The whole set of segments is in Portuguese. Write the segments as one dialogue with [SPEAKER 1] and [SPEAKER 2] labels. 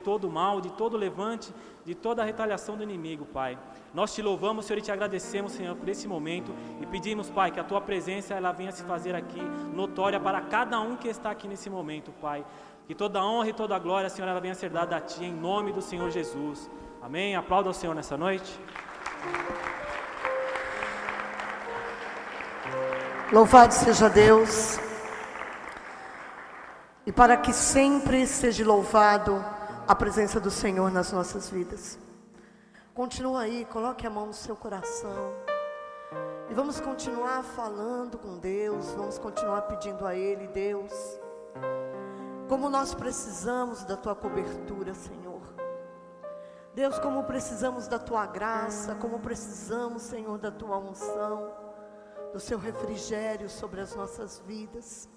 [SPEAKER 1] todo mal, de todo levante, de toda a retaliação do inimigo, Pai. Nós te louvamos, Senhor, e te agradecemos, Senhor, por esse momento e pedimos, Pai, que a Tua presença ela venha se fazer aqui notória para cada um que está aqui nesse momento, Pai. Que toda a honra e toda a glória, Senhor, ela venha ser dada a Ti, em nome do Senhor Jesus. Amém? Aplauda ao Senhor nessa noite.
[SPEAKER 2] Louvado seja Deus. E para que sempre seja louvado a presença do Senhor nas nossas vidas. Continua aí, coloque a mão no seu coração. E vamos continuar falando com Deus, vamos continuar pedindo a Ele, Deus, como nós precisamos da Tua cobertura, Senhor. Deus, como precisamos da Tua graça, como precisamos, Senhor, da Tua unção, do Seu refrigério sobre as nossas vidas.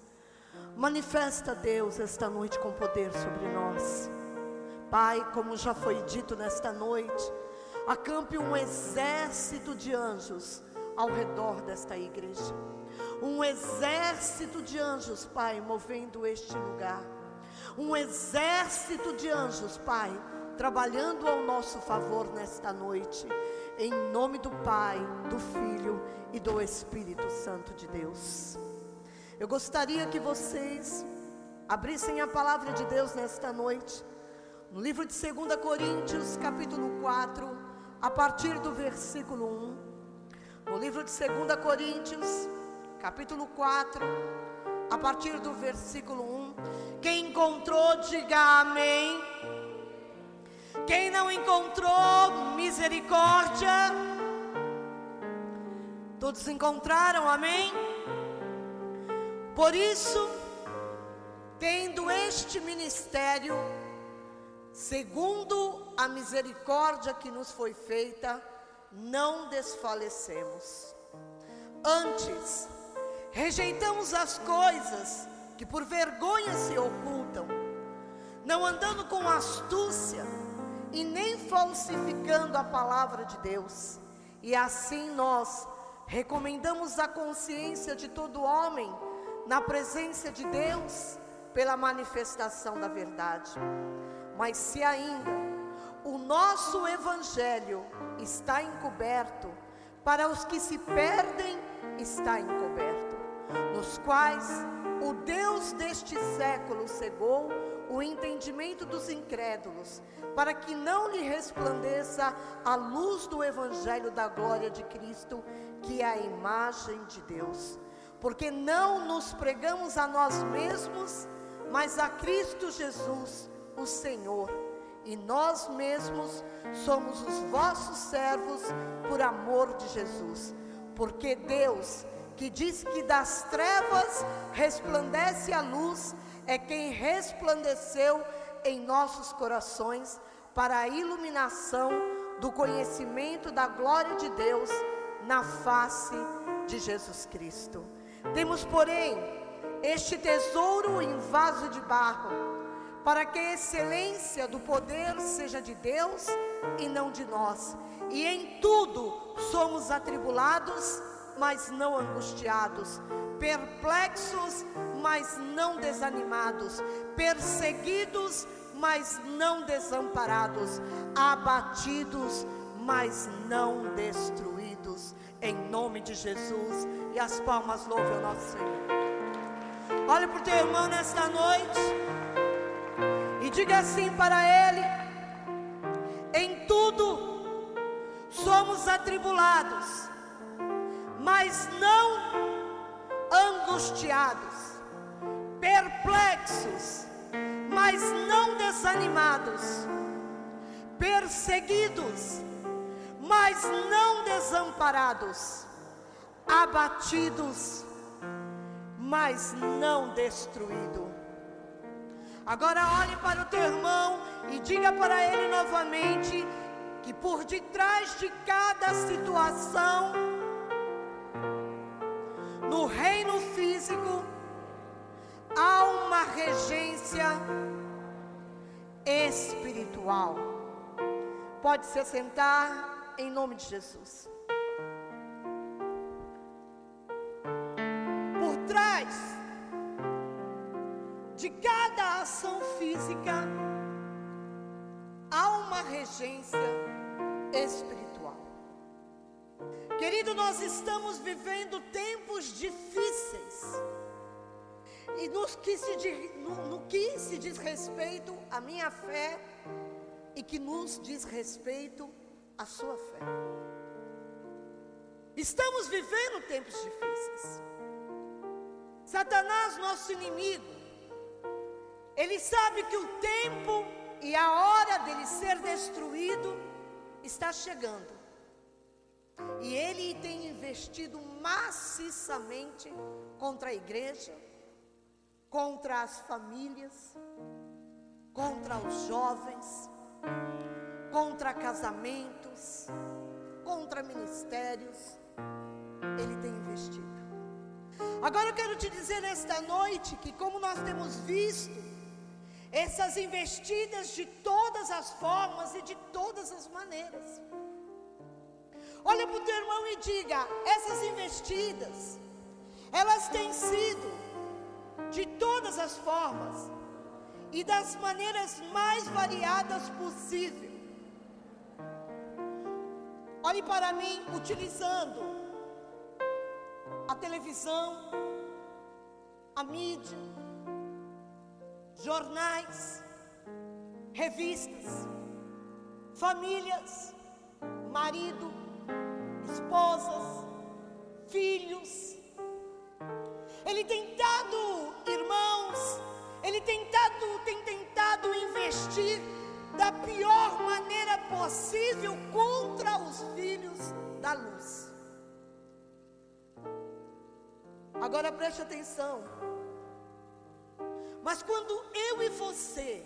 [SPEAKER 2] Manifesta, Deus, esta noite com poder sobre nós. Pai, como já foi dito nesta noite, acampe um exército de anjos ao redor desta igreja. Um exército de anjos, Pai, movendo este lugar. Um exército de anjos, Pai, trabalhando ao nosso favor nesta noite. Em nome do Pai, do Filho e do Espírito Santo de Deus. Eu gostaria que vocês abrissem a palavra de Deus nesta noite, no livro de 2 Coríntios, capítulo 4, a partir do versículo 1. No livro de 2 Coríntios, capítulo 4, a partir do versículo 1. Quem encontrou, diga amém. Quem não encontrou, misericórdia. Todos encontraram, amém? Por isso, tendo este ministério, segundo a misericórdia que nos foi feita, não desfalecemos. Antes, rejeitamos as coisas que por vergonha se ocultam, não andando com astúcia e nem falsificando a palavra de Deus. E assim nós recomendamos a consciência de todo homem na presença de Deus pela manifestação da verdade. Mas se ainda o nosso evangelho está encoberto, para os que se perdem está encoberto, nos quais o Deus deste século cegou o entendimento dos incrédulos, para que não lhe resplandeça a luz do evangelho da glória de Cristo, que é a imagem de Deus. Porque não nos pregamos a nós mesmos, mas a Cristo Jesus, o Senhor. E nós mesmos somos os vossos servos por amor de Jesus. Porque Deus, que diz que das trevas resplandece a luz, é quem resplandeceu em nossos corações para a iluminação do conhecimento da glória de Deus na face de Jesus Cristo. Temos, porém, este tesouro em vaso de barro, para que a excelência do poder seja de Deus e não de nós. E em tudo somos atribulados, mas não angustiados, perplexos, mas não desanimados, perseguidos, mas não desamparados, abatidos, mas não destruídos. Em nome de Jesus. E as palmas louvem o nosso Senhor. Olhe para o teu irmão nesta noite e diga assim para ele: em tudo somos atribulados, mas não angustiados, perplexos, mas não desanimados, perseguidos, mas não desamparados, abatidos, mas não destruídos. Agora olhe para o teu irmão e diga para ele novamente que por detrás de cada situação no reino físico há uma regência espiritual. Pode se sentar em nome de Jesus. Por trás de cada ação física uma regência espiritual. Querido, nós estamos vivendo tempos difíceis. E no que se diz respeito à minha fé e que nos diz respeito à sua fé. Estamos vivendo tempos difíceis. Satanás, nosso inimigo, ele sabe que o tempo e a hora dele ser destruído está chegando. E ele tem investido maciçamente contra a igreja, contra as famílias, contra os jovens, contra casamentos, contra ministérios. Ele tem investido. Agora eu quero te dizer nesta noite que, como nós temos visto essas investidas de todas as formas e de todas as maneiras, olha para o teu irmão e diga: essas investidas, elas têm sido de todas as formas e das maneiras mais variadas possível. Olhe para mim, utilizando a televisão, a mídia, jornais, revistas, famílias, marido, esposas, filhos. Ele tem dado, irmãos, ele tem tentado investir da pior maneira possível contra os filhos da luz. Agora preste atenção. Mas quando eu e você,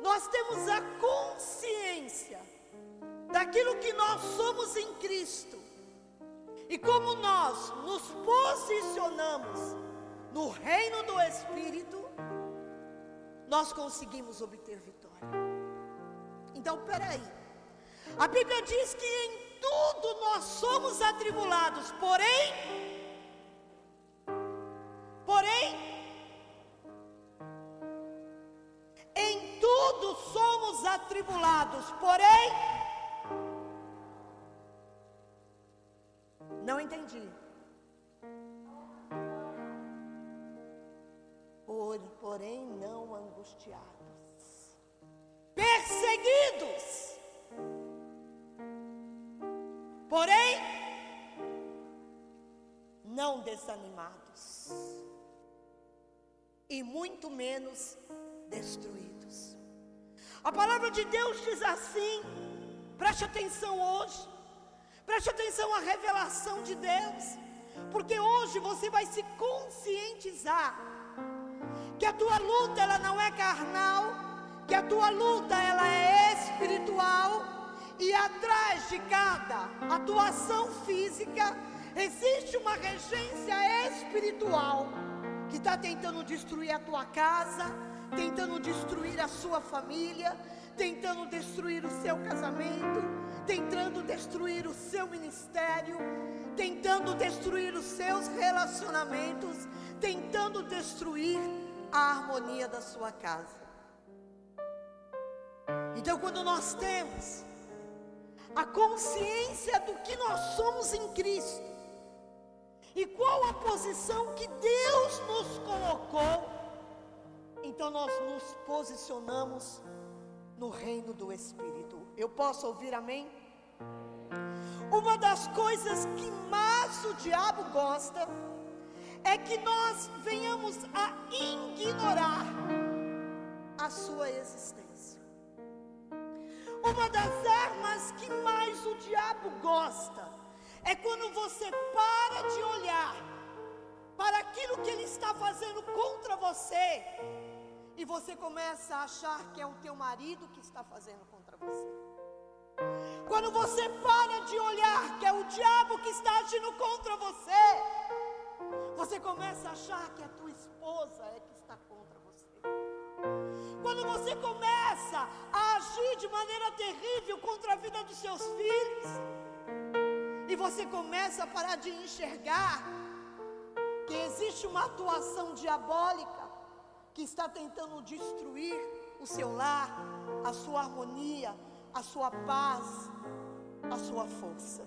[SPEAKER 2] nós temos a consciência daquilo que nós somos em Cristo, e como nós nos posicionamos no reino do Espírito, nós conseguimos obter vitória. Então, peraí, a Bíblia diz que em tudo nós somos atribulados, porém, em tudo somos atribulados, porém, não entendi. Porém não angustiados, perseguidos, porém não desanimados, e muito menos destruídos. A palavra de Deus diz assim, preste atenção hoje, preste atenção à revelação de Deus, porque hoje você vai se conscientizar que a tua luta ela não é carnal, que a tua luta ela é espiritual, e atrás de cada atuação física existe uma regência espiritual que está tentando destruir a tua casa, tentando destruir a sua família, tentando destruir o seu casamento, tentando destruir o seu ministério, tentando destruir os seus relacionamentos, tentando destruir a harmonia da sua casa. Então, quando nós temos a consciência do que nós somos em Cristo e qual a posição que Deus nos colocou, então nós nos posicionamos no reino do Espírito. Eu posso ouvir amém? Uma das coisas que mais o diabo gosta é que nós venhamos a ignorar a sua existência. Uma das armas que mais o diabo gosta é quando você para de olhar para aquilo que ele está fazendo contra você e você começa a achar que é o teu marido que está fazendo contra você. Quando você para de olhar que é o diabo que está agindo contra você, você começa a achar que a tua esposa é que está contra você. Quando você começa a agir de maneira terrível contra a vida dos seus filhos, e você começa a parar de enxergar que existe uma atuação diabólica que está tentando destruir o seu lar, a sua harmonia, a sua paz, a sua força.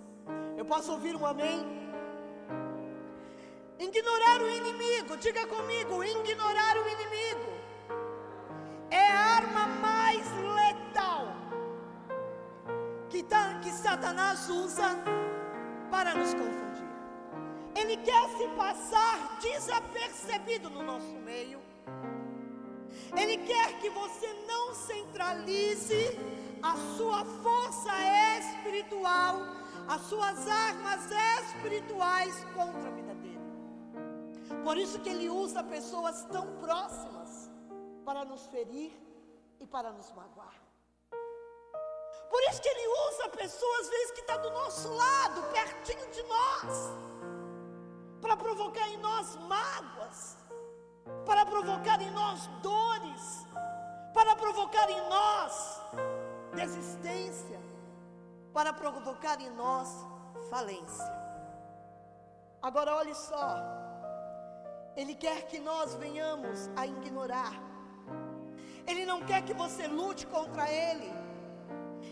[SPEAKER 2] Eu posso ouvir um amém? Ignorar o inimigo, diga comigo, ignorar o inimigo é a arma mais letal que Satanás usa para nos confundir. Ele quer se passar desapercebido no nosso meio. Ele quer que você não centralize a sua força espiritual, as suas armas espirituais contra a vida dele. Por isso que ele usa pessoas tão próximas para nos ferir e para nos magoar. Por isso que ele usa pessoas, às vezes, que estão do nosso lado, pertinho de nós, para provocar em nós mágoas, para provocar em nós dores, para provocar em nós desistência, para provocar em nós falência. Agora olhe só, ele quer que nós venhamos a ignorar. Ele não quer que você lute contra ele.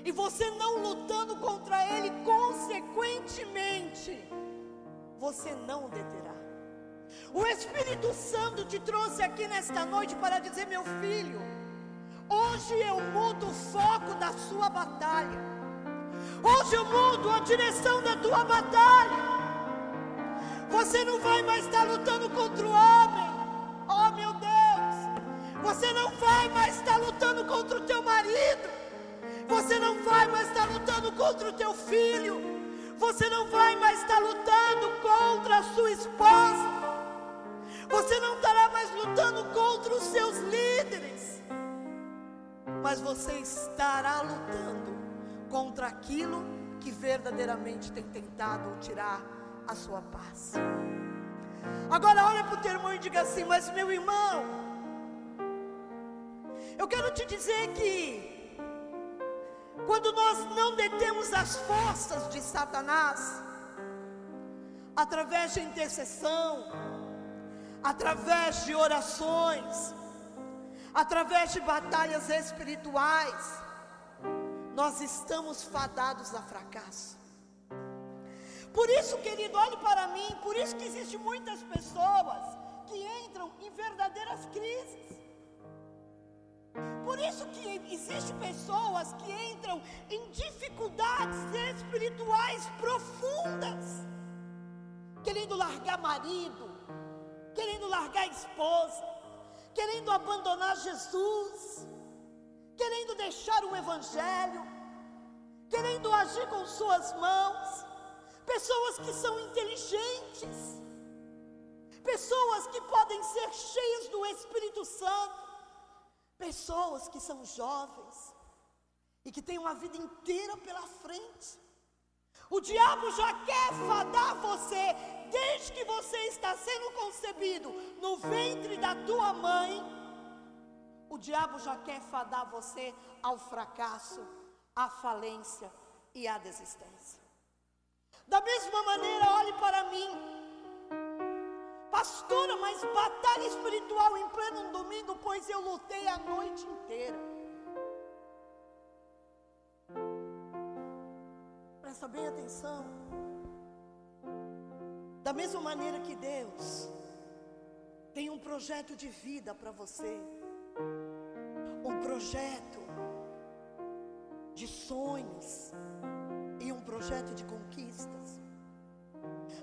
[SPEAKER 2] E você não lutando contra ele, consequentemente, você não o deterá. O Espírito Santo te trouxe aqui nesta noite para dizer: meu filho, hoje eu mudo o foco da sua batalha. Hoje eu mudo a direção da tua batalha. Você não vai mais estar lutando contra o homem. Oh meu Deus. Você não vai mais estar lutando contra o teu marido. Você não vai mais estar lutando contra o teu filho. Você não vai mais estar lutando contra a sua esposa. Você não estará mais lutando contra os seus líderes. Mas você estará lutando contra aquilo que verdadeiramente tem tentado tirar a sua paz. Agora olha para o teu irmão e diga assim: mas meu irmão, eu quero te dizer que quando nós não detemos as forças de Satanás, através de intercessão, através de orações, através de batalhas espirituais, nós estamos fadados a fracasso. Por isso, querido, olhe para mim, por isso que existem muitas pessoas que entram em verdadeiras crises. Por isso que existem pessoas que entram em dificuldades espirituais profundas, querendo largar marido, querendo largar esposa, querendo abandonar Jesus, querendo deixar o Evangelho, querendo agir com suas mãos. Pessoas que são inteligentes, pessoas que podem ser cheias do Espírito Santo, pessoas que são jovens e que têm uma vida inteira pela frente. O diabo já quer fadar você, desde que você está sendo concebido no ventre da tua mãe. O diabo já quer fadar você ao fracasso, à falência e à desistência. Da mesma maneira, olhe para mim, pastora, mas batalha espiritual em pleno domingo, pois eu lutei a noite inteira. Presta bem atenção. Da mesma maneira que Deus tem um projeto de vida para você, um projeto de sonhos e um projeto de conquistas.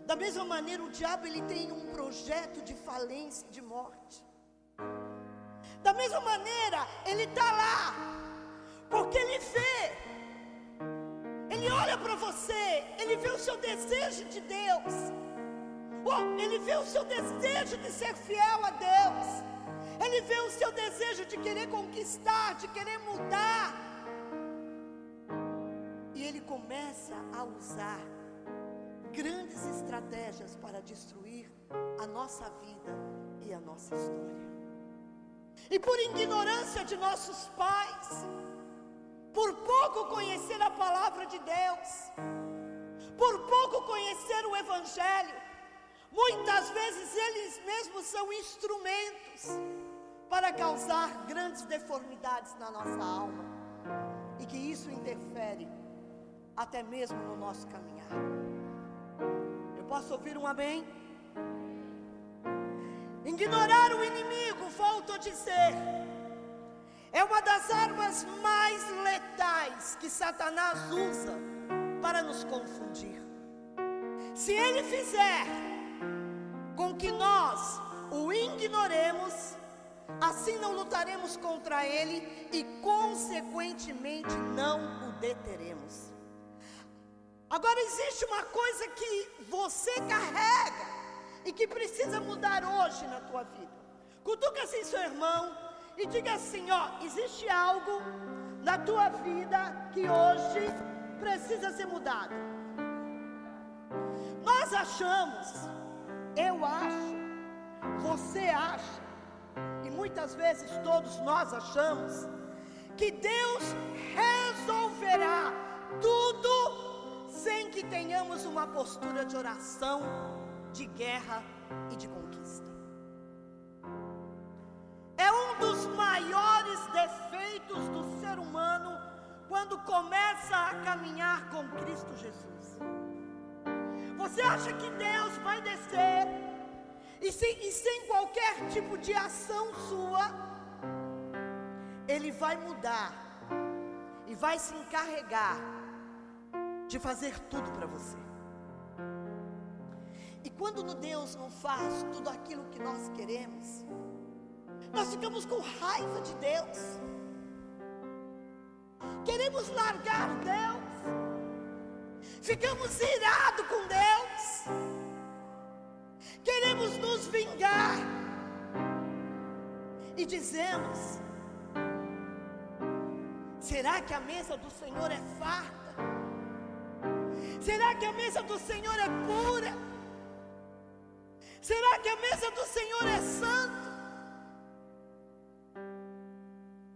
[SPEAKER 2] Da mesma maneira, o diabo ele tem um projeto de falência e de morte. Da mesma maneira, ele está lá porque ele vê, ele olha para você, ele vê o seu desejo de Deus, ele vê o seu desejo de ser fiel a Deus, ele vê o seu desejo de querer conquistar, de querer mudar. E ele começa a usar grandes estratégias para destruir a nossa vida e a nossa história. E por ignorância de nossos pais, por pouco conhecer a palavra de Deus, por pouco conhecer o Evangelho, muitas vezes eles mesmos são instrumentos para causar grandes deformidades na nossa alma, e que isso interfere até mesmo no nosso caminhar. Eu posso ouvir um amém? Ignorar o inimigo, volto a dizer, é uma das armas mais letais que Satanás usa para nos confundir. Se ele fizer com que nós o ignoremos, assim não lutaremos contra ele e consequentemente não o deteremos. Agora existe uma coisa que você carrega e que precisa mudar hoje na tua vida. Cutuca assim seu irmão e diga assim, ó, existe algo na tua vida que hoje precisa ser mudado. Nós achamos, eu acho, você acha, e muitas vezes todos nós achamos, que Deus resolverá tudo sem que tenhamos uma postura de oração, de guerra e de conquista. É um dos maiores defeitos do ser humano quando começa a caminhar com Cristo Jesus. Você acha que Deus vai descer e sem qualquer tipo de ação sua, Ele vai mudar e vai se encarregar de fazer tudo para você. E quando Deus não faz tudo aquilo que nós queremos, nós ficamos com raiva de Deus, queremos largar Deus, ficamos irados com Deus, queremos nos vingar e dizemos: será que a mesa do Senhor é farta? Será que a mesa do Senhor é pura? Será que a mesa do Senhor é santa?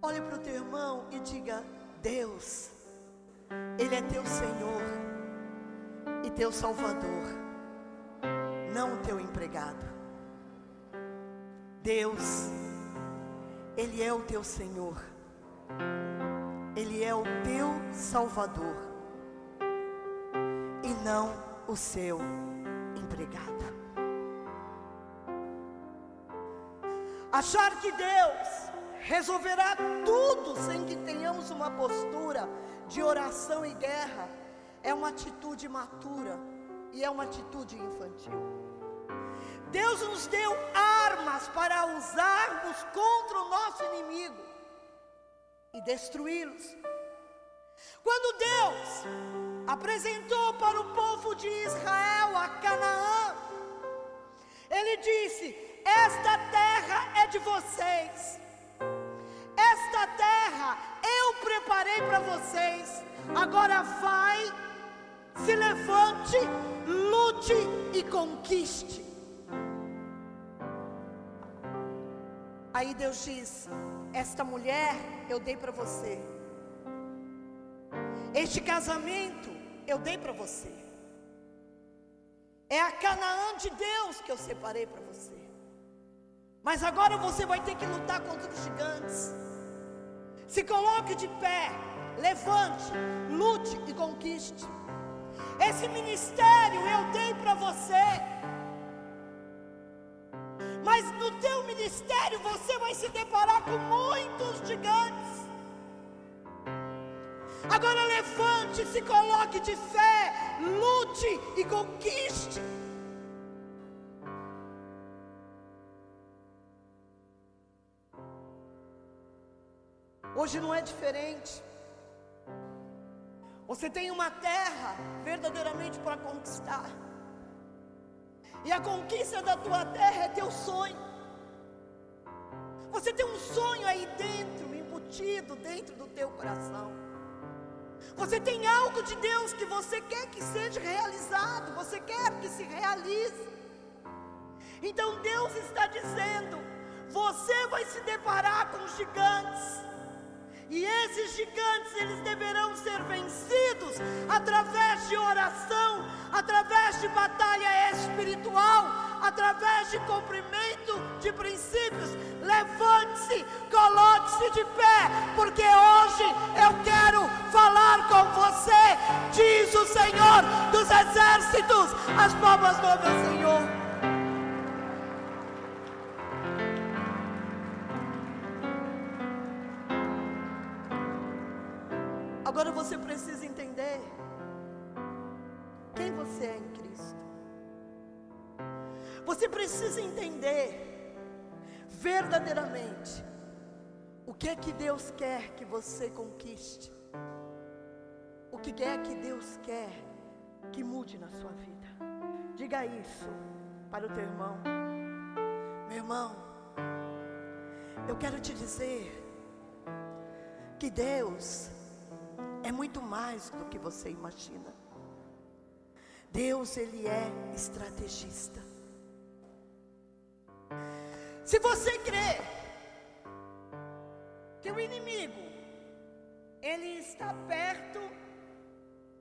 [SPEAKER 2] Olhe para o teu irmão e diga: Deus, Ele é teu Senhor e teu Salvador, não o teu empregado. Deus, Ele é o teu Senhor, Ele é o teu Salvador e não o seu empregado. Achar que Deus resolverá tudo sem que tenhamos uma postura de oração e guerra é uma atitude imatura e é uma atitude infantil. Deus nos deu armas para usarmos contra o nosso inimigo e destruí-los. Quando Deus apresentou para o povo de Israel a Canaã, Ele disse: esta terra é de vocês, esta terra eu preparei para vocês, agora vai, se levante, lute e conquiste. Aí Deus diz: esta mulher eu dei para você, este casamento eu dei para você, é a Canaã de Deus que eu separei para você. Mas agora você vai ter que lutar contra os gigantes. Se coloque de pé, levante, lute e conquiste. Esse ministério eu dei para você, mas no teu ministério você vai se deparar com muitos gigantes. Agora levante, se coloque de fé, lute e conquiste. Hoje não é diferente. Você tem uma terra verdadeiramente para conquistar, e a conquista da tua terra é teu sonho. Você tem um sonho aí dentro, embutido dentro do teu coração. Você tem algo de Deus que você quer que seja realizado, você quer que se realize. Então Deus está dizendo: você vai se deparar com gigantes, e esses gigantes eles deverão ser vencidos através de oração, através de batalha espiritual, através de cumprimento de princípios. levante-se, coloque-se de pé, porque hoje eu quero falar com você, diz o Senhor dos Exércitos. As palmas novas ao Senhor. Agora você precisa entender quem você é em Cristo. Você precisa entender verdadeiramente o que é que Deus quer que você conquiste, o que é que Deus quer que mude na sua vida. Diga isso para o teu irmão. Meu irmão, eu quero te dizer que Deus é muito mais do que você imagina. Deus, Ele é estrategista. Se você crê que o inimigo, ele está perto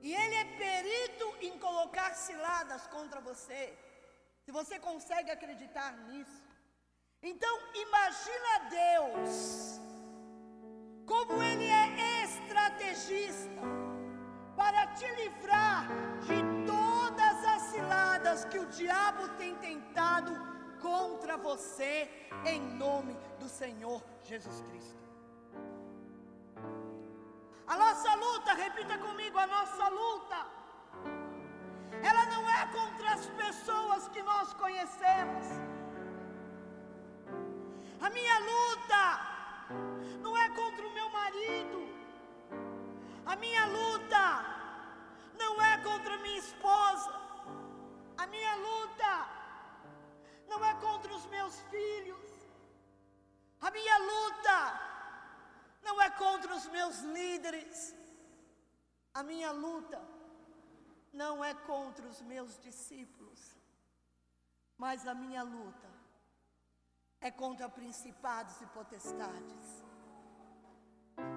[SPEAKER 2] e ele é perito em colocar ciladas contra você, se você consegue acreditar nisso, então imagina Deus, como Ele é estrategista, para te livrar de todas as ciladas que o diabo tem tentado contra você, em nome do Senhor Jesus Cristo. A nossa luta, repita comigo, a nossa luta, ela não é contra as pessoas que nós conhecemos. A minha luta não é contra o meu marido. A minha luta não é contra minha esposa. A minha luta não é contra os meus filhos. A minha luta não é contra os meus líderes. A minha luta não é contra os meus discípulos. Mas a minha luta é contra principados e potestades,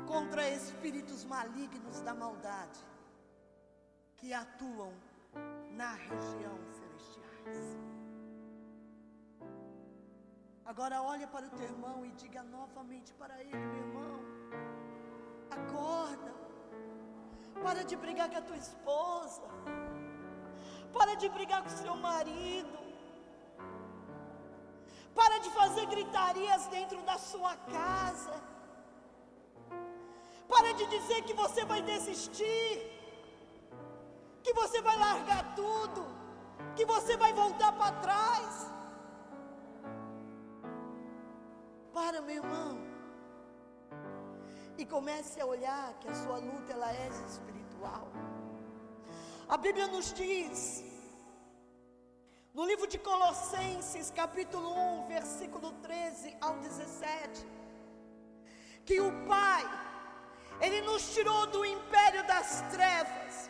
[SPEAKER 2] contra espíritos malignos da maldade que atuam na região celestiais. Agora olha para o teu irmão e diga novamente para ele: meu irmão, acorda, para de brigar com a tua esposa, para de brigar com o seu marido, para de fazer gritarias dentro da sua casa, para de dizer que você vai desistir, que você vai largar tudo, que você vai voltar para trás. Para, meu irmão, e comece a olhar que a sua luta, ela é espiritual. A Bíblia nos diz, no livro de Colossenses, capítulo 1, versículo 13 ao 17, que o Pai, Ele nos tirou do império das trevas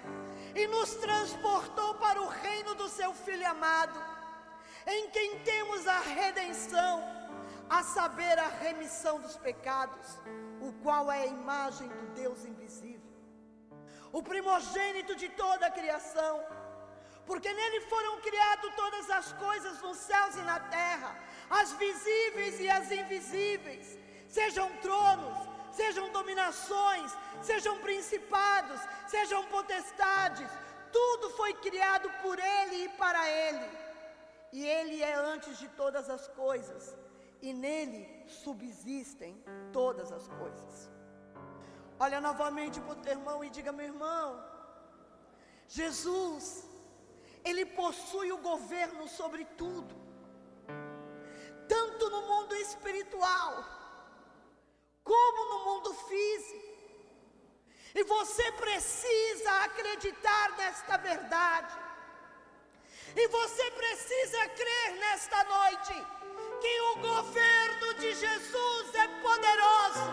[SPEAKER 2] e nos transportou para o reino do seu Filho amado, em quem temos a redenção, a saber, a remissão dos pecados, o qual é a imagem do Deus invisível, o primogênito de toda a criação, porque nele foram criadas todas as coisas nos céus e na terra, as visíveis e as invisíveis, sejam tronos, sejam dominações, sejam principados, sejam potestades, tudo foi criado por Ele e para Ele, e Ele é antes de todas as coisas, e nele subsistem todas as coisas. Olha novamente para o teu irmão e diga: meu irmão, Jesus, Ele possui o governo sobre tudo, tanto no mundo espiritual, como no mundo físico, e você precisa acreditar nesta verdade, e você precisa crer nesta noite, que o governo de Jesus é poderoso,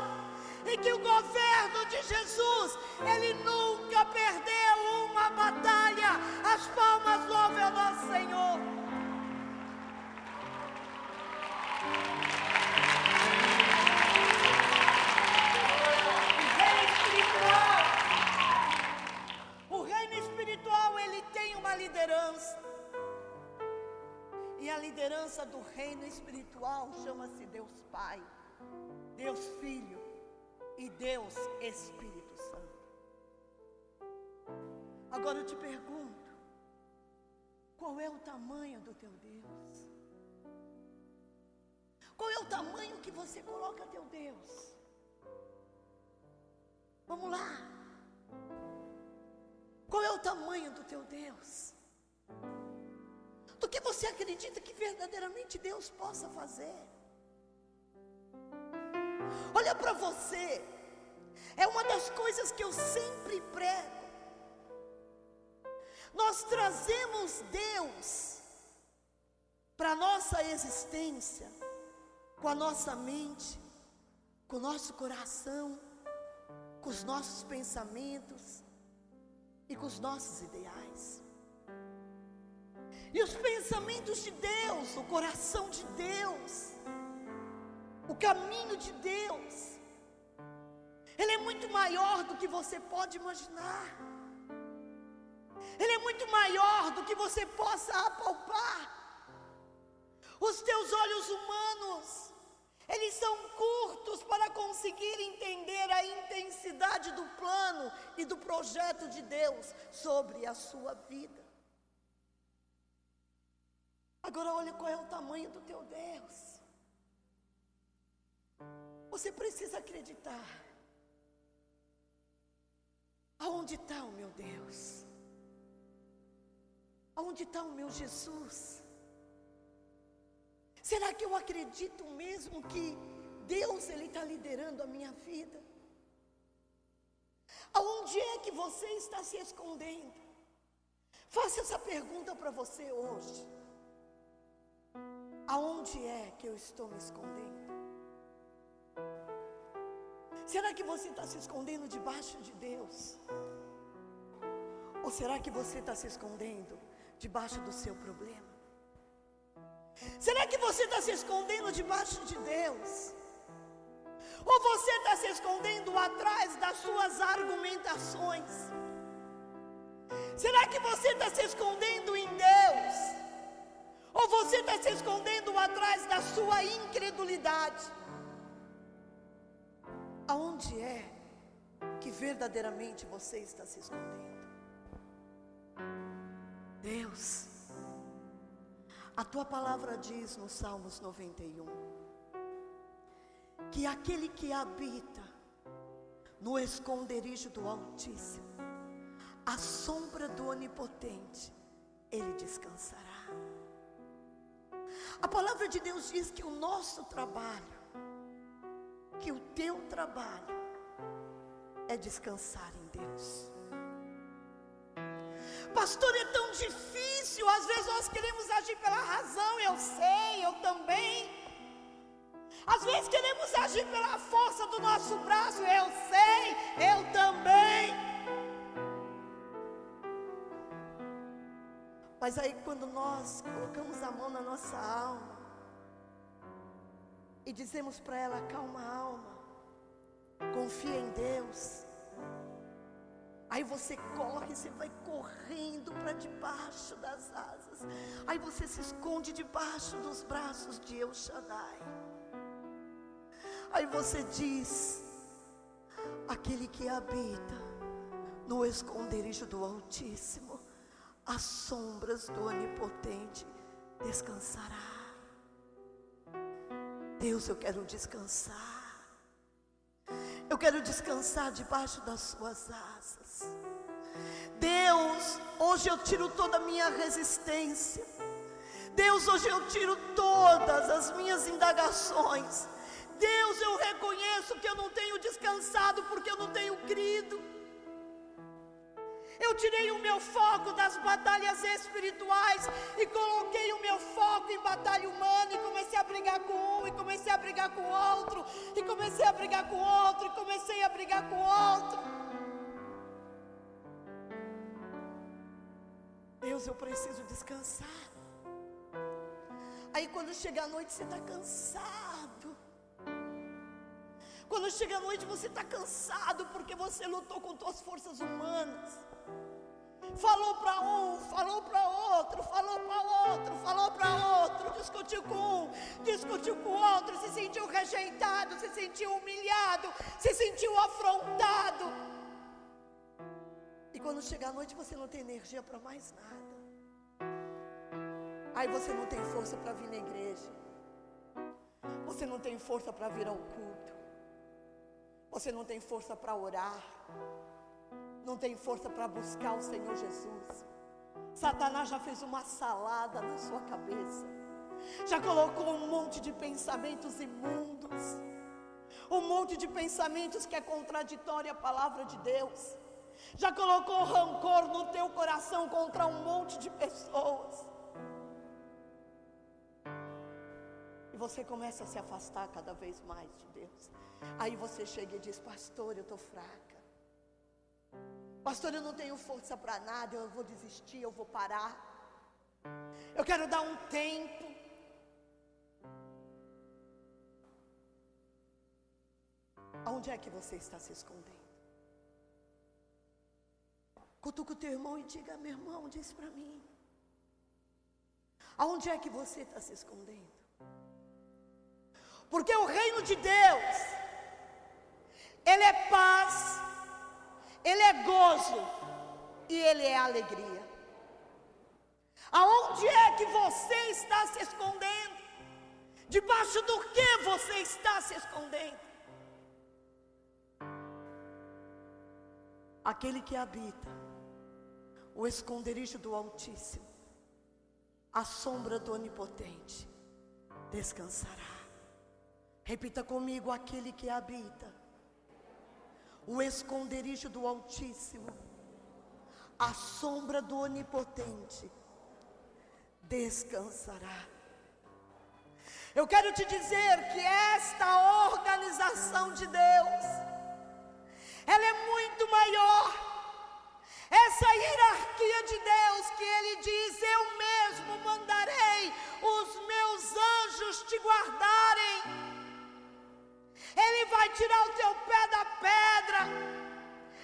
[SPEAKER 2] e que o governo de Jesus, Ele nunca perdeu uma batalha. As palmas louvem ao nosso Senhor. O reino espiritual, ele tem uma liderança, e a liderança do reino espiritual chama-se Deus Pai, Deus Filho e Deus Espírito Santo. Agora eu te pergunto, qual é o tamanho do teu Deus? Qual é o tamanho que você coloca teu Deus? Vamos lá. Qual é o tamanho do teu Deus? Do que você acredita que verdadeiramente Deus possa fazer? Olha para você. É uma das coisas que eu sempre prego. Nós trazemos Deus para a nossa existência com a nossa mente, com o nosso coração, com os nossos pensamentos e com os nossos ideais. E os pensamentos de Deus, o coração de Deus, o caminho de Deus, ele é muito maior do que você pode imaginar. Ele é muito maior do que você possa apalpar. Os teus olhos humanos, eles são curtos para conseguir entender a intensidade do plano e do projeto de Deus sobre a sua vida. Agora olha qual é o tamanho do teu Deus. Você precisa acreditar. Aonde está o meu Deus? Aonde está o meu Jesus? Será que eu acredito mesmo que Deus ele está liderando a minha vida? Aonde é que você está se escondendo? Faça essa pergunta para você hoje. Aonde é que eu estou me escondendo? Será que você está se escondendo debaixo de Deus? Ou será que você está se escondendo debaixo do seu problema? Será que você está se escondendo debaixo de Deus? Ou você está se escondendo atrás das suas argumentações? Será que você está se escondendo em Deus? Ou você está se escondendo atrás da sua incredulidade? Aonde é que verdadeiramente você está se escondendo? Deus, a tua palavra diz no Salmos 91, que aquele que habita no esconderijo do Altíssimo, à sombra do Onipotente, ele descansará. A palavra de Deus diz que o nosso trabalho, que o teu trabalho é descansar em Deus. Pastor, é tão difícil. Às vezes nós queremos agir pela razão. Eu sei, eu também. Às vezes queremos agir pela força do nosso braço. Eu sei, eu também. Mas aí quando nós colocamos a mão na nossa alma e dizemos para ela: calma, alma, confia em Deus. Aí você corre, você vai correndo para debaixo das asas. Aí você se esconde debaixo dos braços de El Shaddai. Aí você diz: aquele que habita no esconderijo do Altíssimo, às sombras do Onipotente, descansará. Deus, eu quero descansar. Eu quero descansar debaixo das suas asas. Deus, hoje eu tiro toda a minha resistência. Deus, hoje eu tiro todas as minhas indagações. Deus, eu reconheço que eu não tenho descansado porque eu não tenho crido. Eu tirei o meu foco das batalhas espirituais e coloquei o meu foco em batalha humana, e comecei a brigar com um, e comecei a brigar com outro, e comecei a brigar com outro, e comecei a brigar com outro. Deus, eu preciso descansar. Aí quando chega a noite você está cansado. Quando chega a noite você está cansado porque você lutou com suas forças humanas. Falou para um, falou para outro, falou para outro, falou para outro, discutiu com um, discutiu com outro, se sentiu rejeitado, se sentiu humilhado, se sentiu afrontado. E quando chega a noite você não tem energia para mais nada. Aí você não tem força para vir na igreja. Você não tem força para vir ao culto. Você não tem força para orar. Não tem força para buscar o Senhor Jesus. Satanás já fez uma salada na sua cabeça. Já colocou um monte de pensamentos imundos. Um monte de pensamentos que é contraditório à palavra de Deus. Já colocou rancor no teu coração contra um monte de pessoas. E você começa a se afastar cada vez mais de Deus. Aí você chega e diz: pastor, eu estou fraca. Pastor, eu não tenho força para nada, eu vou desistir, eu vou parar. Eu quero dar um tempo. Aonde é que você está se escondendo? Cutuca o teu irmão e diga: meu irmão, diz para mim. Aonde é que você está se escondendo? Porque o reino de Deus, ele é paz, ele é gozo e ele é alegria. Aonde é que você está se escondendo? Debaixo do que você está se escondendo? Aquele que habita o esconderijo do Altíssimo, a sombra do Onipotente, descansará. Repita comigo: aquele que habita o esconderijo do Altíssimo, a sombra do Onipotente, descansará. Eu quero te dizer que esta organização de Deus, ela é muito maior. Essa hierarquia de Deus que Ele diz: eu mesmo mandarei os meus anjos te guardarem. Ele vai tirar o teu pé da pedra.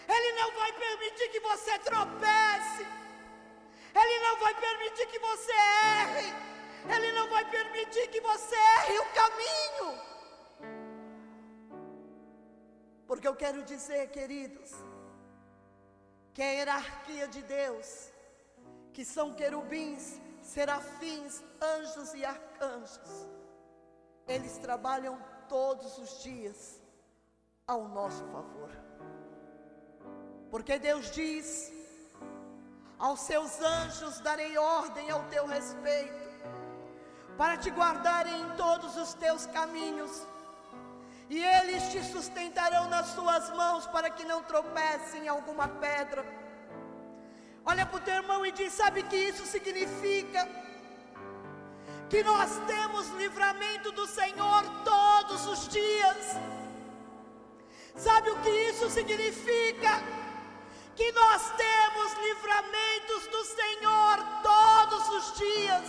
[SPEAKER 2] Ele não vai permitir que você tropece. Ele não vai permitir que você erre. Ele não vai permitir que você erre o caminho. Porque eu quero dizer, queridos, que a hierarquia de Deus, que são querubins, serafins, anjos e arcanjos, eles trabalham todos os dias ao nosso favor. Porque Deus diz: aos seus anjos darei ordem ao teu respeito, para te guardarem em todos os teus caminhos, e eles te sustentarão nas suas mãos, para que não tropece em alguma pedra. Olha para o teu irmão e diz: sabe que isso significa? Que nós temos livramento do Senhor todos os dias. Sabe o que isso significa? Que nós temos livramentos do Senhor todos os dias.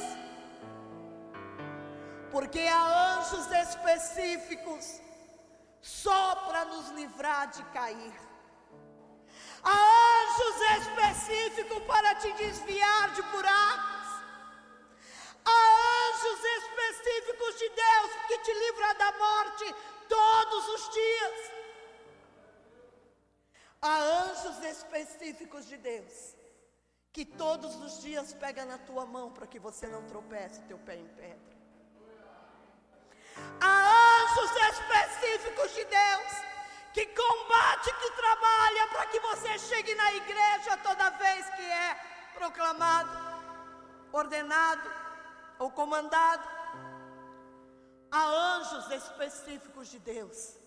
[SPEAKER 2] Porque há anjos específicos só para nos livrar de cair. Há anjos específicos para te desviar de buracos. Há anjos específicos de Deus que te livra da morte todos os dias. Há anjos específicos de Deus que todos os dias pega na tua mão para que você não tropece teu pé em pedra. Há anjos específicos de Deus que combate, que trabalha para que você chegue na igreja toda vez que é proclamado, ordenado ou comandado. Há anjos específicos de Deus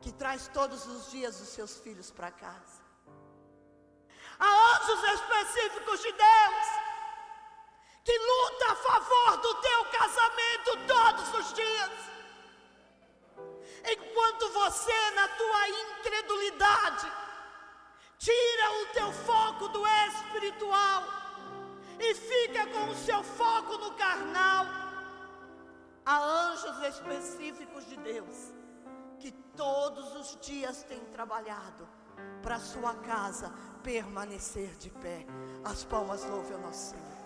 [SPEAKER 2] que traz todos os dias os seus filhos para casa. Há anjos específicos de Deus que luta a favor do teu casamento todos os dias. Enquanto você, na tua incredulidade, tira o teu foco do espiritual e fica com o seu foco no carnal, há anjos específicos de Deus que todos os dias têm trabalhado para a sua casa permanecer de pé. As palmas louvem ao nosso Senhor.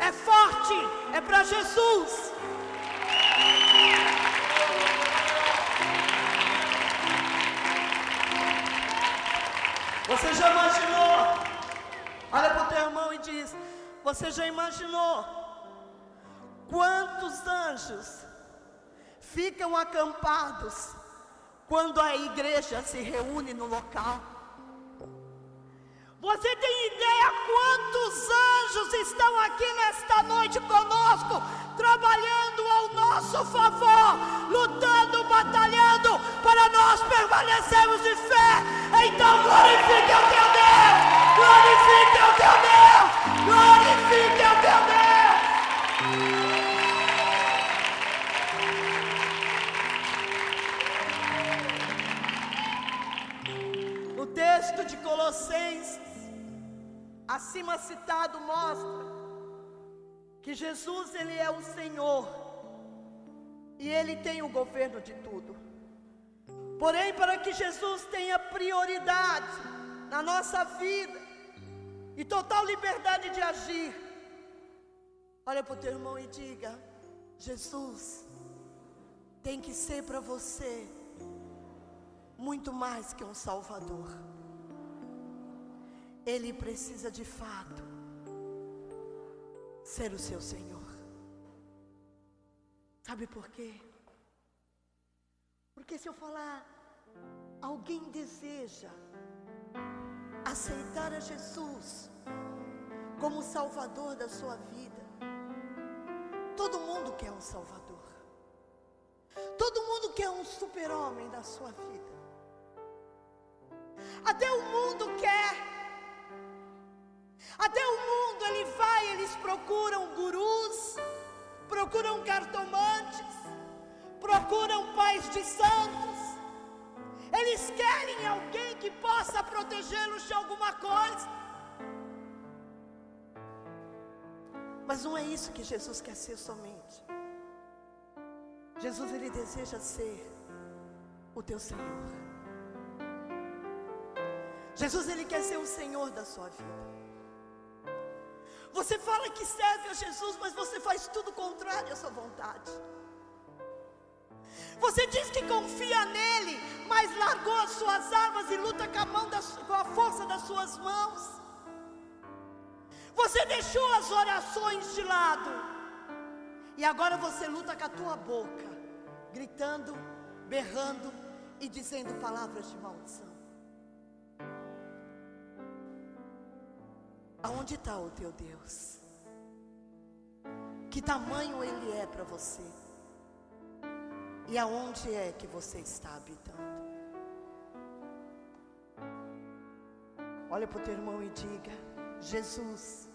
[SPEAKER 2] É forte, é para Jesus. Você já imaginou? Olha para o teu irmão e diz: você já imaginou quantos anjos ficam acampados quando a igreja se reúne no local? Você tem ideia quantos anjos estão aqui nesta noite conosco, trabalhando ao nosso favor, lutando, batalhando, para nós permanecermos de fé? Então glorifique o teu Deus, glorifique o teu Deus, glorifique o teu Deus. O texto de Colossenses, acima citado, mostra que Jesus, Ele é o Senhor e Ele tem o governo de tudo. Porém, para que Jesus tenha prioridade na nossa vida e total liberdade de agir, olha para o teu irmão e diga: Jesus tem que ser para você muito mais que um Salvador. Ele precisa de fato ser o seu Senhor. Sabe por quê? Porque se eu falar, alguém deseja aceitar a Jesus como Salvador da sua vida, todo mundo quer um Salvador. Todo mundo quer um super-homem na sua vida. Até o mundo quer. Até o mundo, eles procuram gurus, procuram cartomantes, procuram pais de santos. Eles querem alguém que possa protegê-los de alguma coisa. Mas não é isso que Jesus quer ser somente. Jesus, Ele deseja ser o teu Senhor. Jesus, Ele quer ser o Senhor da sua vida. Você fala que serve a Jesus, mas você faz tudo contrário à sua vontade. Você diz que confia nele, mas largou as suas armas e luta com a força das suas mãos. Você deixou as orações de lado e agora você luta com a tua boca, gritando, berrando e dizendo palavras de maldição. Aonde está o teu Deus? Que tamanho Ele é para você? E aonde é que você está habitando? Olha para o teu irmão e diga: Jesus,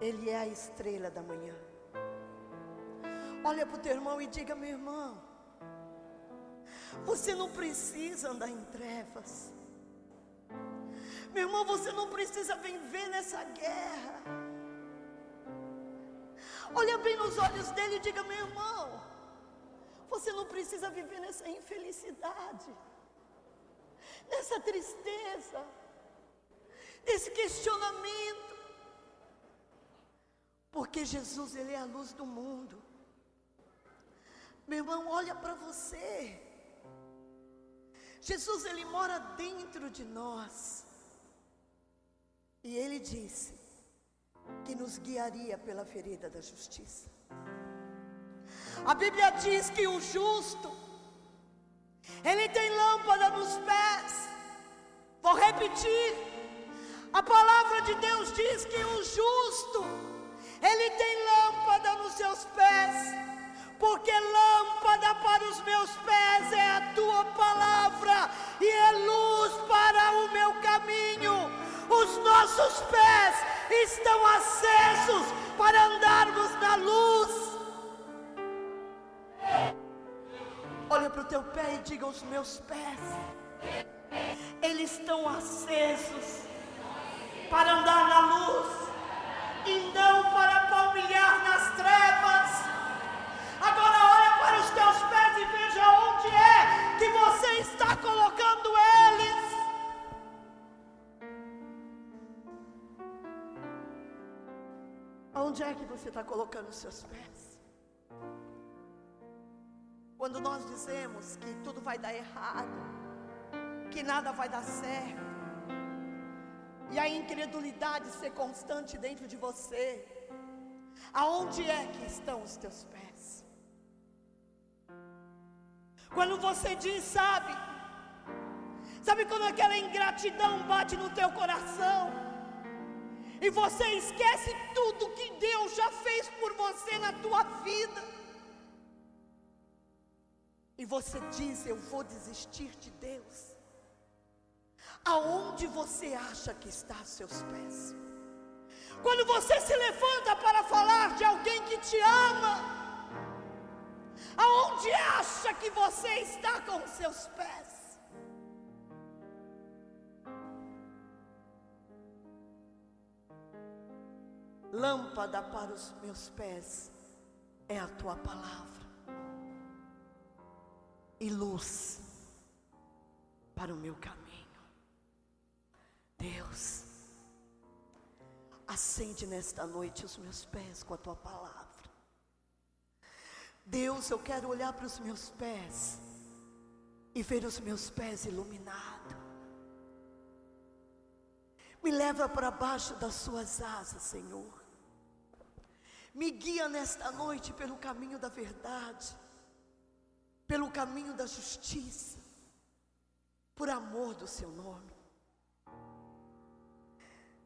[SPEAKER 2] Ele é a estrela da manhã. Olha para o teu irmão e diga: meu irmão, você não precisa andar em trevas. Meu irmão, você não precisa viver nessa guerra. Olha bem nos olhos dele e diga: meu irmão, você não precisa viver nessa infelicidade, nessa tristeza, nesse questionamento. Porque Jesus, Ele é a luz do mundo. Meu irmão, olha para você. Jesus, Ele mora dentro de nós. E Ele disse que nos guiaria pela vereda da justiça. A Bíblia diz que o justo, ele tem lâmpada nos pés. Vou repetir. A palavra de Deus diz que o justo, ele tem lâmpada nos seus pés. Porque lâmpada para os meus pés é a tua palavra e é luz para o meu caminho. Os nossos pés estão acesos para andarmos na luz. Olha para o teu pé e diga: os meus pés, eles estão acesos para andar na luz e não para palmilhar nas trevas. Agora olha para os teus pés e veja onde é que você está colocando eles. Aonde é que você está colocando os seus pés? Quando nós dizemos que tudo vai dar errado, que nada vai dar certo, e a incredulidade ser constante dentro de você, aonde é que estão os teus pés? Quando você diz, sabe quando aquela ingratidão bate no teu coração, e você esquece tudo que Deus já fez por você na tua vida, e você diz, eu vou desistir de Deus. Aonde você acha que está seus pés? Quando você se levanta para falar de alguém que te ama, aonde acha que você está com os seus pés? Lâmpada para os meus pés é a tua palavra, e luz para o meu caminho. Deus, acende nesta noite os meus pés com a tua palavra. Deus, eu quero olhar para os meus pés e ver os meus pés iluminados. Me leva para baixo das suas asas, Senhor. Me guia nesta noite pelo caminho da verdade, pelo caminho da justiça, por amor do seu nome.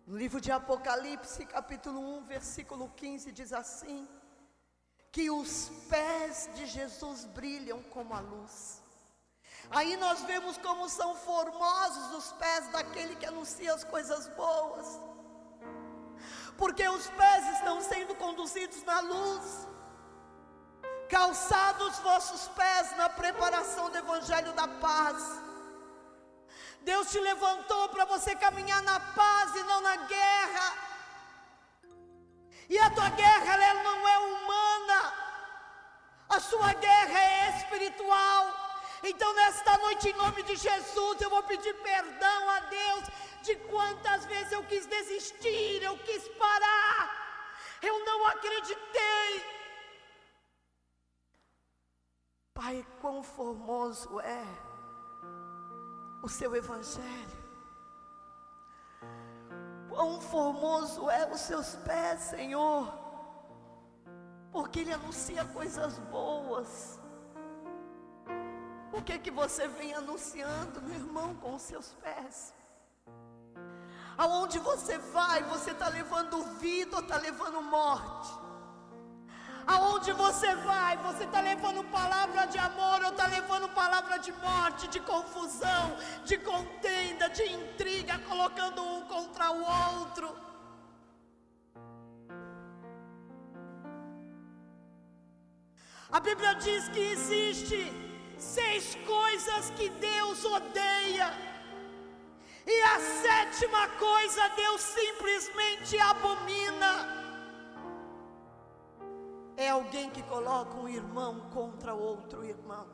[SPEAKER 2] No livro de Apocalipse, capítulo 1, versículo 15, diz assim: que os pés de Jesus brilham como a luz. Aí nós vemos como são formosos os pés daquele que anuncia as coisas boas, porque os pés estão sendo conduzidos na luz. Calçados vossos pés na preparação do evangelho da paz. Deus te levantou para você caminhar na paz e não na guerra. E a tua guerra, ela não é humana, a sua guerra é espiritual. Então nesta noite, em nome de Jesus, eu vou pedir perdão a Deus de quantas vezes eu quis desistir, eu quis parar, eu não acreditei. Pai, quão formoso é o seu evangelho, quão formoso é os seus pés, Senhor, porque Ele anuncia coisas boas. O que você vem anunciando, meu irmão, com os seus pés? Aonde você vai, você está levando vida ou está levando morte? Aonde você vai, você está levando palavra de amor ou está levando palavra de morte, de confusão, de contenda, de intriga, colocando um contra o outro? A Bíblia diz que existe 6 coisas que Deus odeia, e a 7ª coisa Deus simplesmente abomina. É alguém que coloca um irmão contra outro irmão.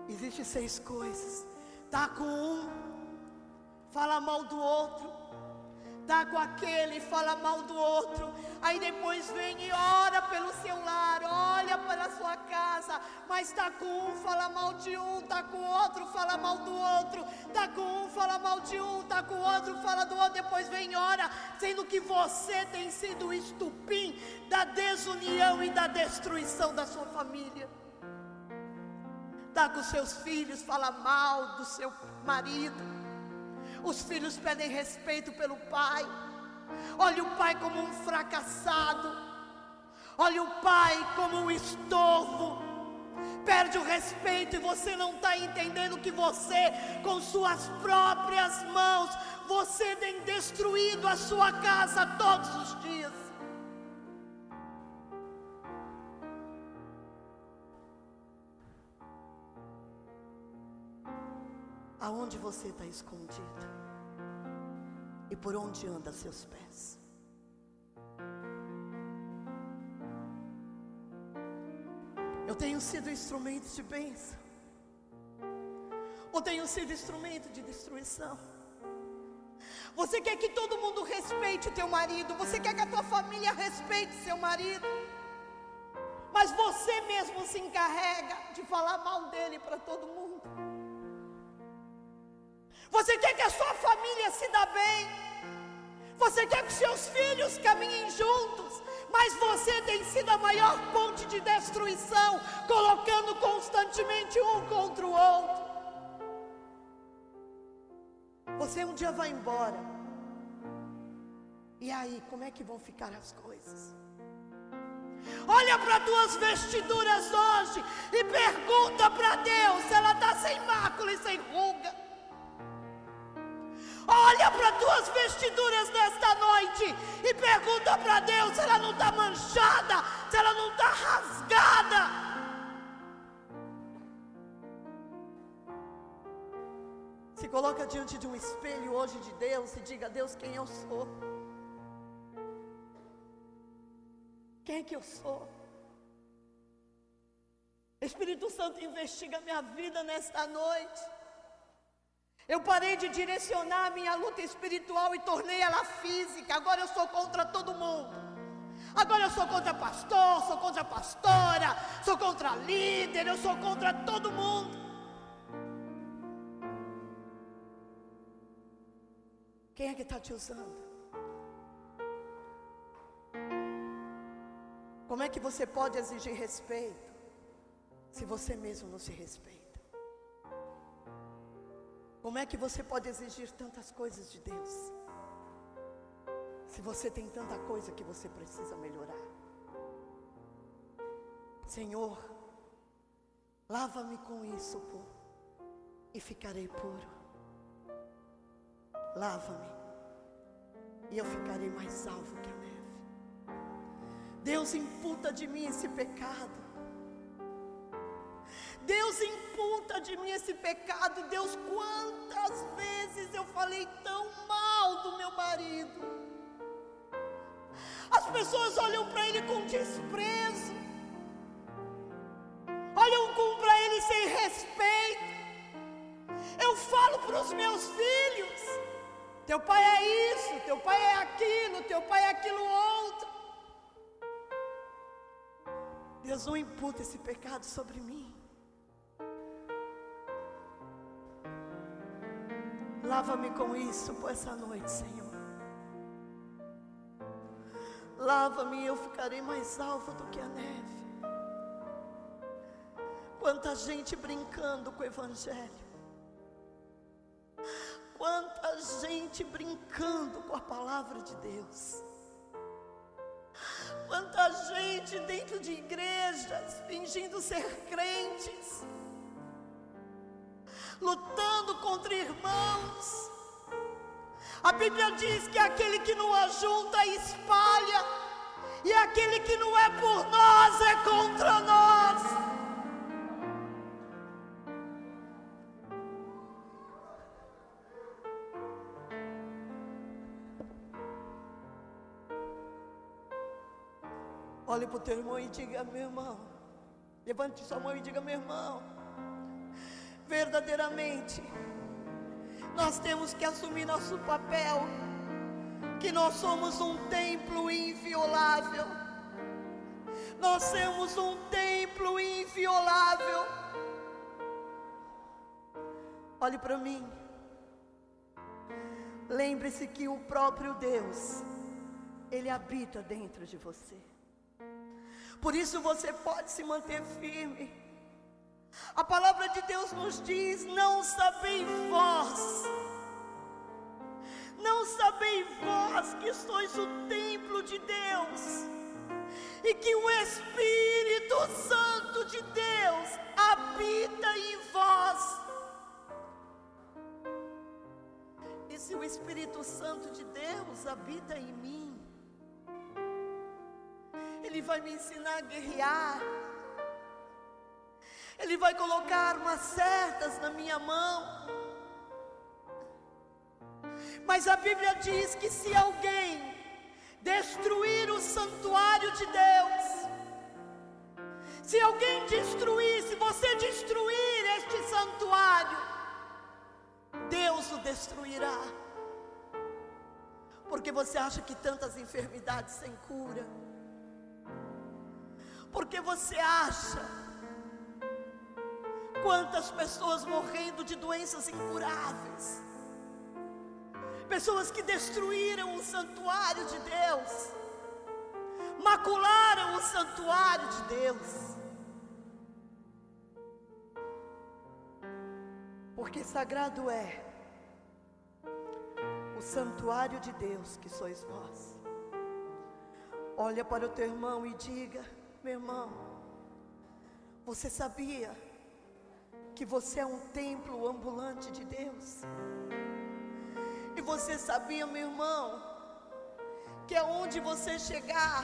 [SPEAKER 2] Existem 6 coisas. Tá com um, fala mal do outro. Tá com aquele, fala mal do outro. Aí depois vem e ora pelo seu lar, olha para a sua casa. Mas tá com um, fala mal de um. Tá com o outro, fala mal do outro. Tá com um, fala mal de um. Tá com o outro, fala do outro. Depois vem e ora, sendo que você tem sido o estupim da desunião e da destruição da sua família. Tá com seus filhos, fala mal do seu marido. Os filhos pedem respeito pelo pai. Olha o pai como um fracassado. Olha o pai como um estorvo. Perde o respeito e você não está entendendo que você, com suas próprias mãos, você tem destruído a sua casa todos os dias. Aonde você está escondido? E por onde anda seus pés? Eu tenho sido instrumento de bênção, ou tenho sido instrumento de destruição? Você quer que todo mundo respeite o teu marido, você quer que a tua família respeite seu marido, mas você mesmo se encarrega de falar mal dele para todo mundo. Você quer que a sua família se dê bem, você quer que seus filhos caminhem juntos, mas você tem sido a maior ponte de destruição, colocando constantemente um contra o outro. Você um dia vai embora, e aí, como é que vão ficar as coisas? Olha para as tuas vestiduras hoje e pergunta para Deus se ela está sem mácula e sem ruga. Olha para as tuas vestiduras nesta noite e pergunta para Deus se ela não está manchada, se ela não está rasgada. Se coloca diante de um espelho hoje de Deus e diga: Deus, quem eu sou? Quem é que eu sou? Espírito Santo, investiga minha vida nesta noite. Eu parei de direcionar a minha luta espiritual e tornei ela física. Agora eu sou contra todo mundo. Agora eu sou contra pastor, sou contra pastora, sou contra líder, eu sou contra todo mundo. Quem é que está te usando? Como é que você pode exigir respeito se você mesmo não se respeita? Como é que você pode exigir tantas coisas de Deus se você tem tanta coisa que você precisa melhorar? Senhor, lava-me com isso, pô, e ficarei puro. Lava-me e eu ficarei mais alvo que a neve. Deus, imputa de mim esse pecado. Deus, imputa de mim esse pecado. Deus, quantas vezes eu falei tão mal do meu marido. As pessoas olham para ele com desprezo, olham para ele sem respeito. Eu falo para os meus filhos: teu pai é isso, teu pai é aquilo, teu pai é aquilo outro. Deus, não imputa esse pecado sobre mim. Lava-me com isso por essa noite, Senhor. Lava-me e eu ficarei mais alvo do que a neve. Quanta gente brincando com o Evangelho. Quanta gente brincando com a palavra de Deus. Quanta gente dentro de igrejas fingindo ser crentes, lutando contra irmãos. A Bíblia diz que aquele que não ajunta espalha, e aquele que não é por nós é contra nós. Olhe para o teu irmão e diga: meu irmão. Levante sua mão e diga: meu irmão, verdadeiramente nós temos que assumir nosso papel, que nós somos um templo inviolável. Nós somos um templo inviolável. Olhe para mim. Lembre-se que o próprio Deus, Ele habita dentro de você. Por isso você pode se manter firme. A palavra de Deus nos diz: não sabeis vós que sois o templo de Deus, e que o Espírito Santo de Deus habita em vós. E se o Espírito Santo de Deus habita em mim, Ele vai me ensinar a guerrear. Ele vai colocar armas certas na minha mão. Mas a Bíblia diz que se alguém destruir o santuário de Deus, se alguém destruir, se você destruir este santuário, Deus o destruirá. Porque você acha que tantas enfermidades sem cura? Porque você acha quantas pessoas morrendo de doenças incuráveis, pessoas que destruíram o santuário de Deus, macularam o santuário de Deus. Porque sagrado é o santuário de Deus que sois vós. Olha para o teu irmão e diga: meu irmão, você sabia que você é um templo ambulante de Deus? E você sabia, meu irmão, que aonde você chegar,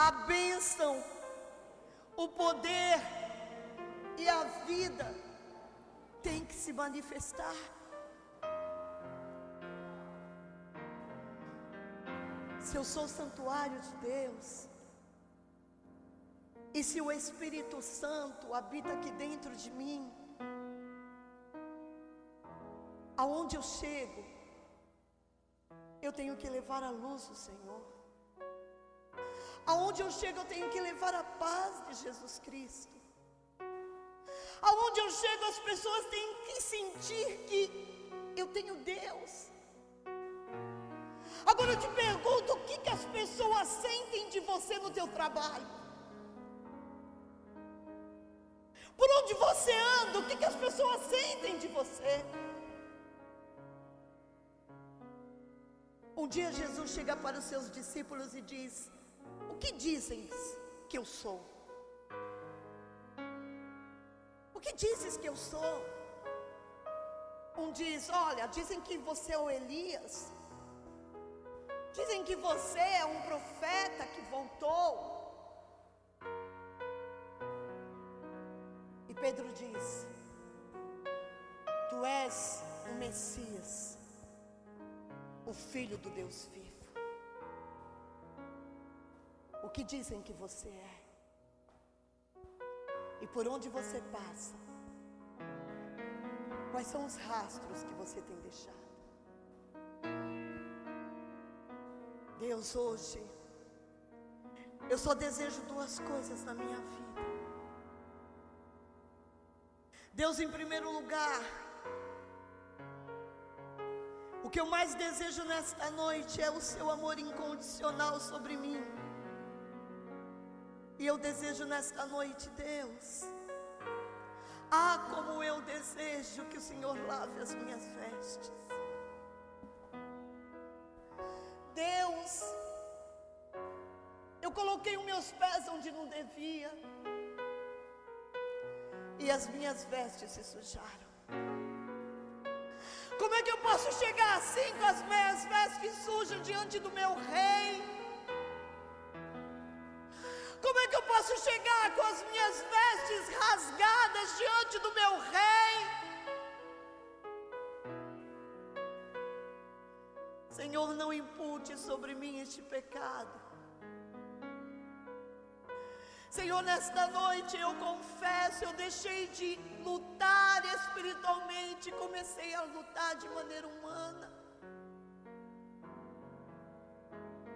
[SPEAKER 2] a bênção, o poder e a vida tem que se manifestar? Se eu sou santuário de Deus, e se o Espírito Santo habita aqui dentro de mim, aonde eu chego, eu tenho que levar a luz do Senhor. Aonde eu chego, eu tenho que levar a paz de Jesus Cristo. Aonde eu chego, as pessoas têm que sentir que eu tenho Deus. Agora eu te pergunto, o que as pessoas sentem de você no teu trabalho? Por onde você anda, o que as pessoas sentem de você? Um dia Jesus chega para os seus discípulos e diz: o que dizem que eu sou? O que dizes que eu sou? Um diz: olha, dizem que você é o Elias, dizem que você é um profeta que voltou. E Pedro diz: tu és o Messias, o Filho do Deus vivo. O que dizem que você é? E por onde você passa? Quais são os rastros que você tem deixado? Deus, hoje eu só desejo duas coisas na minha vida. Deus, em primeiro lugar, o que eu mais desejo nesta noite é o seu amor incondicional sobre mim. E eu desejo nesta noite, Deus, como eu desejo que o Senhor lave as minhas vestes. Deus, eu coloquei os meus pés onde não devia, e as minhas vestes se sujaram. Como é que eu posso chegar assim com as minhas vestes sujas diante do meu rei? Como é que eu posso chegar com as minhas vestes rasgadas diante do meu rei? Senhor, não impute sobre mim este pecado. Senhor, nesta noite eu confesso, eu deixei de lutar espiritualmente, comecei a lutar de maneira humana.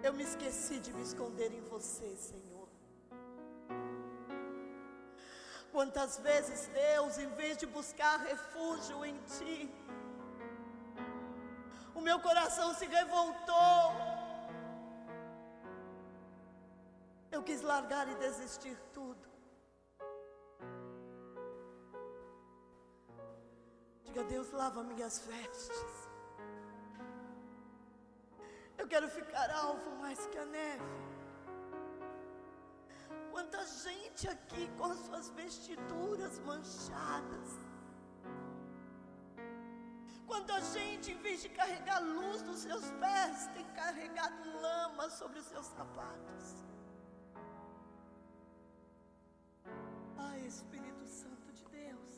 [SPEAKER 2] Eu me esqueci de me esconder em você, Senhor. Quantas vezes, Deus, em vez de buscar refúgio em Ti, o meu coração se revoltou. Eu quis largar e desistir tudo. Diga: Deus, lava minhas vestes. Eu quero ficar alvo mais que a neve. Quanta gente aqui com as suas vestiduras manchadas. Quanta gente, em vez de carregar luz nos seus pés, tem carregado lama sobre os seus sapatos. Ai, Espírito Santo de Deus,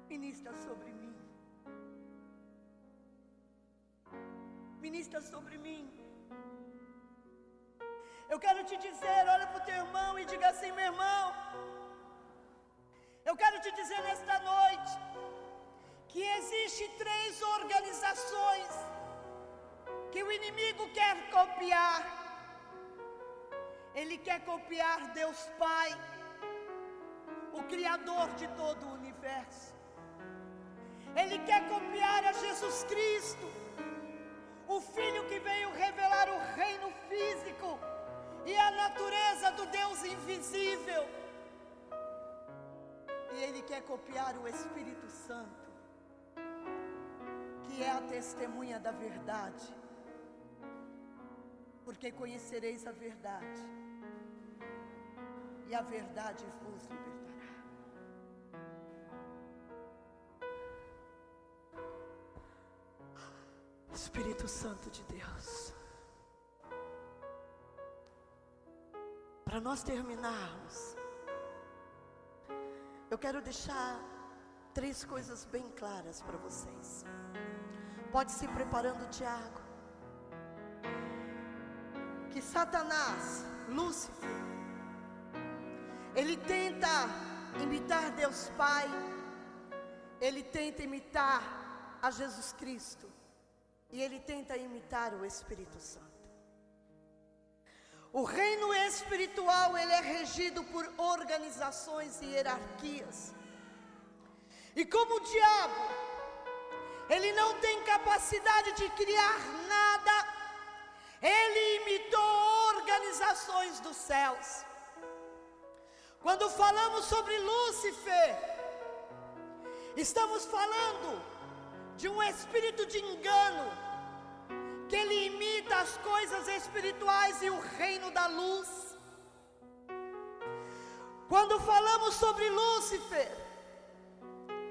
[SPEAKER 2] ministra sobre mim. Ministra sobre mim. Eu quero te dizer, olha para o teu irmão e diga assim: meu irmão, eu quero te dizer nesta noite, que existem 3 organizações que o inimigo quer copiar. Ele quer copiar Deus Pai, o Criador de todo o universo. Ele quer copiar a Jesus Cristo, o Filho que veio revelar o reino físico e a natureza do Deus invisível. E ele quer copiar o Espírito Santo, que é a testemunha da verdade. Porque conhecereis a verdade, e a verdade vos libertará. Espírito Santo de Deus, para nós terminarmos, eu quero deixar 3 coisas bem claras para vocês. Pode se preparando, Tiago. Que Satanás, Lúcifer, ele tenta imitar Deus Pai, ele tenta imitar a Jesus Cristo, e ele tenta imitar o Espírito Santo. O reino espiritual, ele é regido por organizações e hierarquias. E como o diabo, ele não tem capacidade de criar nada, ele imitou organizações dos céus. Quando falamos sobre Lúcifer, estamos falando de um espírito de engano, que ele imita as coisas espirituais e o reino da luz. Quando falamos sobre Lúcifer,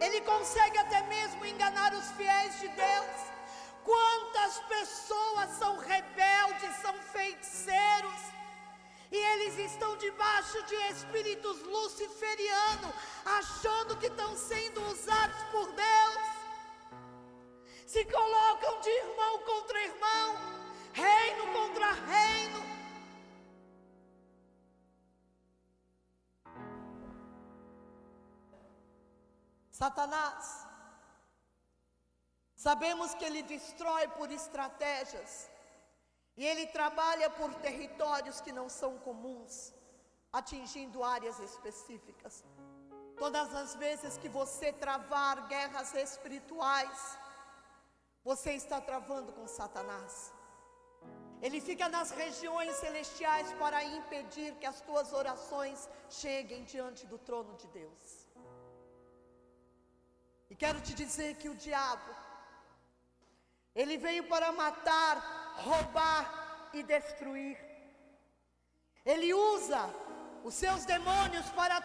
[SPEAKER 2] ele consegue até mesmo enganar os fiéis de Deus. Quantas pessoas são rebeldes, são feiticeiros, e eles estão debaixo de espíritos luciferianos, achando que estão sendo usados por Deus. Se colocam de irmão contra irmão, reino contra reino. Satanás, sabemos que ele destrói por estratégias, e ele trabalha por territórios que não são comuns, atingindo áreas específicas. Todas as vezes que você travar guerras espirituais, você está travando com Satanás. Ele fica nas regiões celestiais para impedir que as tuas orações cheguem diante do trono de Deus. E quero te dizer que o diabo, ele veio para matar, roubar e destruir. Ele usa os seus demônios para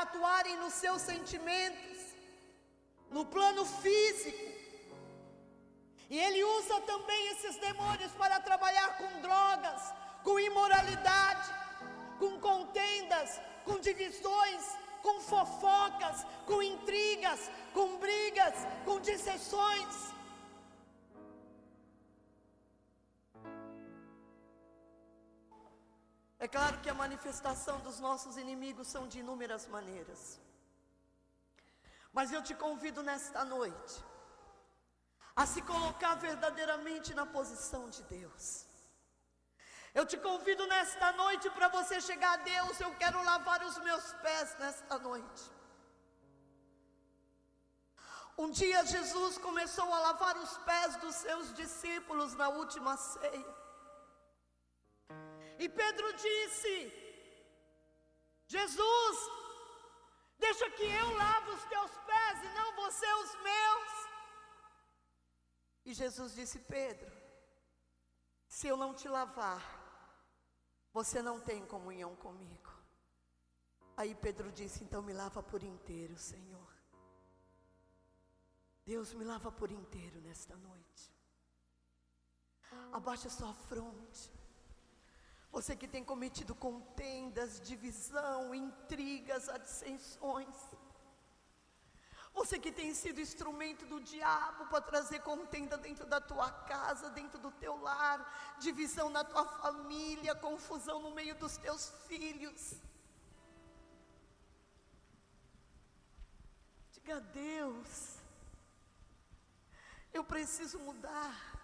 [SPEAKER 2] atuarem nos seus sentimentos, no plano físico. E ele usa também esses demônios para trabalhar com drogas, com imoralidade, com contendas, com divisões, com fofocas, com intrigas, com brigas, com dissensões. É claro que a manifestação dos nossos inimigos são de inúmeras maneiras. Mas eu te convido nesta noite a se colocar verdadeiramente na posição de Deus. Eu te convido nesta noite para você chegar a Deus. Eu quero lavar os meus pés nesta noite. Um dia Jesus começou a lavar os pés dos seus discípulos na última ceia. E Pedro disse: Jesus, deixa que eu lave os teus pés e não você os meus. E Jesus disse: Pedro, se eu não te lavar, você não tem comunhão comigo. Aí Pedro disse: então me lava por inteiro, Senhor. Deus, me lava por inteiro nesta noite. Abaixa sua fronte. Você que tem cometido contendas, divisão, intrigas, dissensões. Você que tem sido instrumento do diabo para trazer contenda dentro da tua casa, dentro do teu lar, divisão na tua família, confusão no meio dos teus filhos. Diga a Deus: Eu preciso mudar.